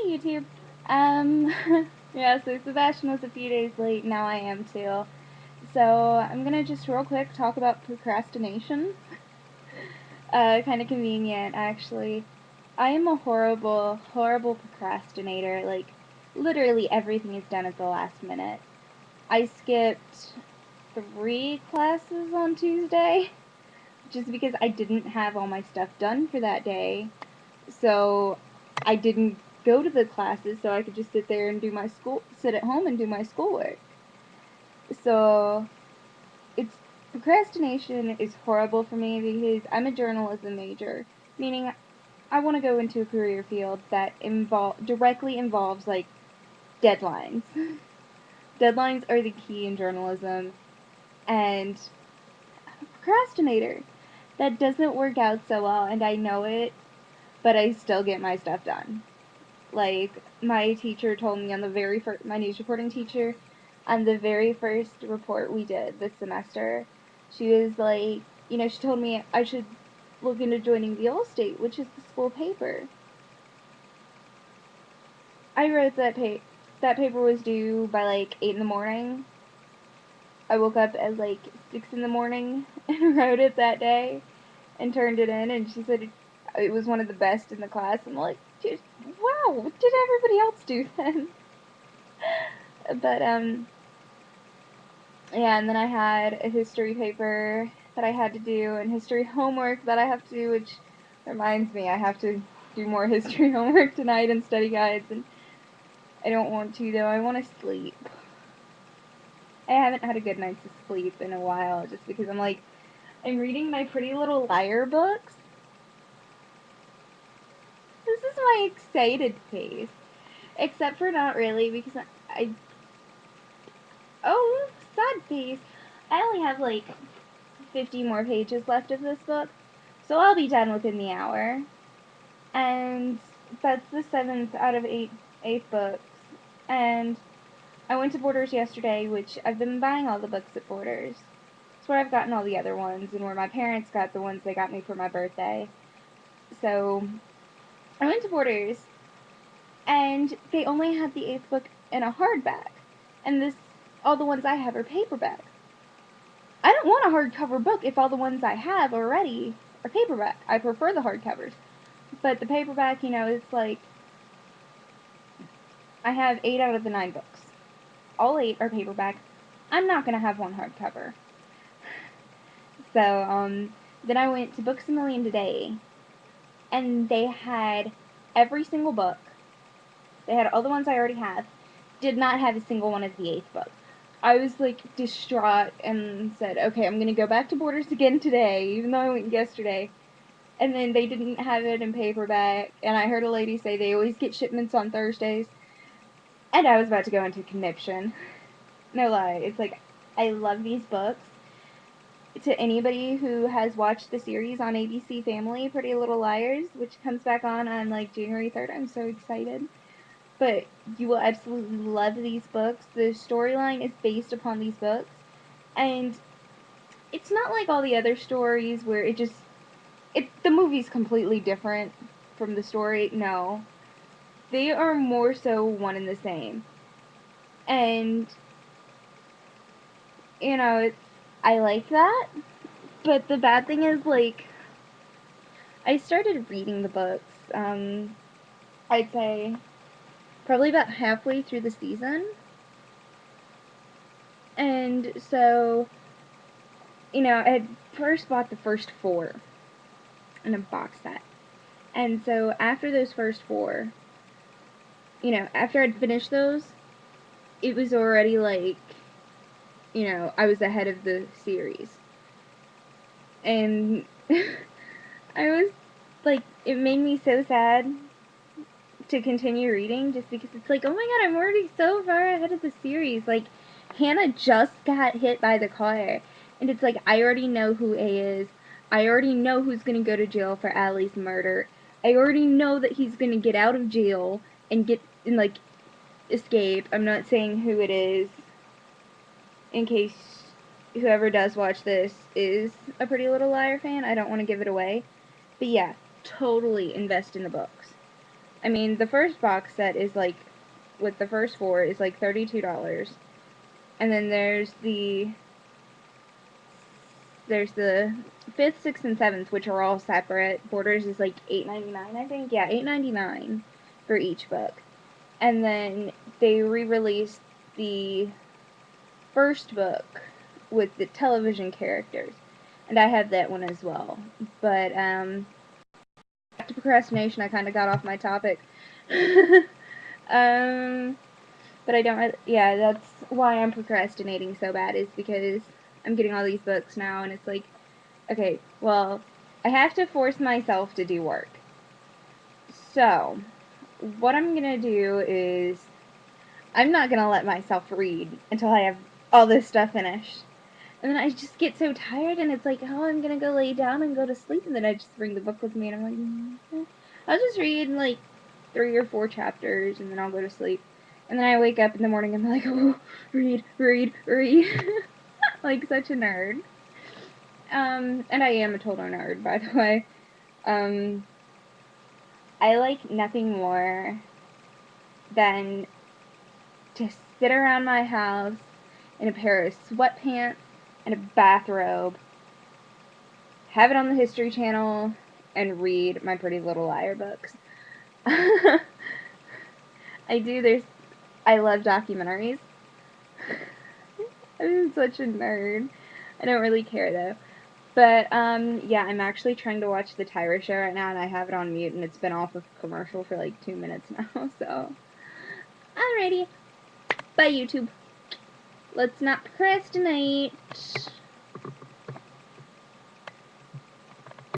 YouTube. Um, yeah, so Sebastian was a few days late, now I am too. So, I'm gonna just real quick talk about procrastination. Kind of convenient, actually. I am a horrible, horrible procrastinator. Like, literally everything is done at the last minute. I skipped 3 classes on Tuesday, just because I didn't have all my stuff done for that day. So I didn't go to the classes, so I could just sit there and sit at home and do my schoolwork. So it's procrastination is horrible for me because I'm a journalism major, meaning I want to go into a career field that directly involves like deadlines. Deadlines are the key in journalism, and I'm a procrastinator. That doesn't work out so well, and I know it, but I still get my stuff done. Like, my teacher told me on the very first, my news reporting teacher, on the very first report we did this semester, she was like, she told me I should look into joining the All-State, which is the school paper. I wrote that paper was due by like 8 in the morning. I woke up at like 6 in the morning and wrote it that day and turned it in, and she said it was one of the best in the class. I'm like, wow, what did everybody else do then? But, yeah, and then I had a history paper that I had to do, and history homework that I have to do, which reminds me I have to do more history homework tonight and study guides, and I don't want to, though. I want to sleep. I haven't had a good night's sleep in a while, just because I'm reading my Pretty Little Liar books. This is my excited face. Except for not really, because oh, sad face. I only have like 50 more pages left of this book, so I'll be done within the hour. And that's the 7th out of 8 books. And I went to Borders yesterday, which I've been buying all the books at Borders. It's where I've gotten all the other ones, and where my parents got the ones they got me for my birthday. So I went to Borders, and they only had the 8th book in a hardback, and all the ones I have are paperback. I don't want a hardcover book if all the ones I have already are paperback. I prefer the hardcovers. But the paperback, it's like, I have 8 out of the 9 books. All 8 are paperback. I'm not going to have one hardcover. So, then I went to Books A Million today, and they had every single book. They had all the ones I already have. Did not have a single one of the 8th book. I was like distraught and said, okay, I'm going to go back to Borders again today, even though I went yesterday. And then they didn't have it in paperback, and I heard a lady say they always get shipments on Thursdays. And I was about to go into conniption. No lie. It's like, I love these books. To anybody who has watched the series on ABC Family, Pretty Little Liars, which comes back on like January 3rd, I'm so excited. But you will absolutely love these books. The storyline is based upon these books. And it's not like all the other stories where the movie's completely different from the story. No. They are more so one and the same. And, I like that. But the bad thing is, like, I started reading the books, I'd say probably about halfway through the season. And so, I had first bought the first 4 in a box set. And so after those first 4, after I'd finished those, it was already like, I was ahead of the series. And I was like, it made me so sad to continue reading, just because it's like, oh my god, I'm already so far ahead of the series. Like, Hannah just got hit by the car, and it's like, I already know who A is. I already know who's gonna go to jail for Allie's murder. I already know that he's gonna get out of jail and escape. I'm not saying who it is, in case whoever does watch this is a Pretty Little Liar fan. I don't want to give it away. But yeah, totally invest in the books. I mean, the first box set is like, with the first 4, is like $32. And then there's the 5th, 6th, and 7th, which are all separate. Borders is like $8.99, I think. Yeah, $8.99 for each book. And then they re-released the first book with the television characters. And I have that one as well. But, back to procrastination, I kind of got off my topic. But I don't really, yeah, that's why I'm procrastinating so bad, is because I'm getting all these books now, and it's like, okay, well, I have to force myself to do work. So, what I'm gonna do is, I'm not gonna let myself read until I have all this stuff finished. And then I just get so tired, and it's like, oh, I'm gonna go lay down and go to sleep, and then I just bring the book with me, and I'm like, I'll just read like 3 or 4 chapters, and then I'll go to sleep. And then I wake up in the morning, and I'm like, oh, read, read, read. Like such a nerd. And I am a total nerd, by the way. I like nothing more than to sit around my house in a pair of sweatpants and a bathrobe, have it on the History Channel, and read my Pretty Little Liar books. I love documentaries. I'm such a nerd. I don't really care though. But, yeah, I'm actually trying to watch The Tyra Show right now, and I have it on mute, and it's been off of commercial for like 2 minutes now, so. Alrighty. Bye, YouTube. Let's not procrastinate.